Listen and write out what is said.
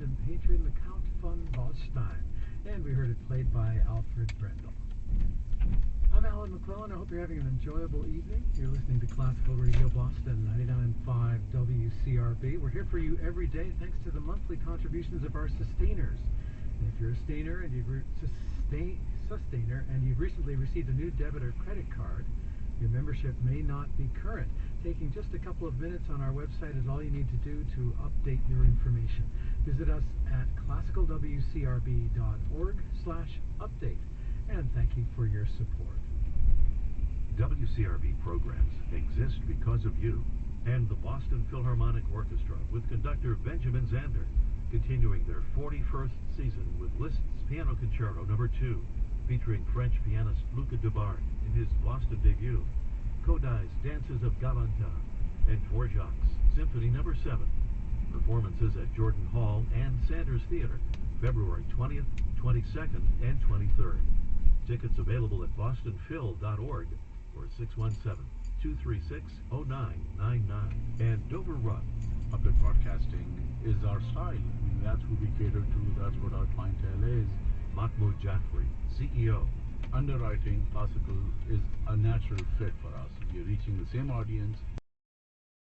and patron the Count von Waldstein, and we heard it played by Alfred Brendel. I'm Alan McClellan. I hope you're having an enjoyable evening. You're listening to Classical Radio Boston 99.5 WCRB. We're here for you every day thanks to the monthly contributions of our sustainers. And if you're a sustainer and you've recently received a new debit or credit card, your membership may not be current. Taking just a couple of minutes on our website is all you need to do to update your information. Visit us at classicalwcrb.org/update. And thank you for your support. WCRB programs exist because of you and the Boston Philharmonic Orchestra with conductor Benjamin Zander, continuing their 41st season with Liszt's Piano Concerto No. 2, featuring French pianist Luca Dubarre in his Boston debut, Kodai's Dances of Galanta, and Dvorak's Symphony No. 7. Performances at Jordan Hall and Sanders Theater, February 20th, 22nd, and 23rd. Tickets available at bostonphil.org or 617-236-0999. And Dover Run. Public broadcasting is our style. I mean, that's who we cater to. That's what our clientele is. Mahmoud Jaffrey, CEO. Underwriting classical is a natural fit for us. We're reaching the same audience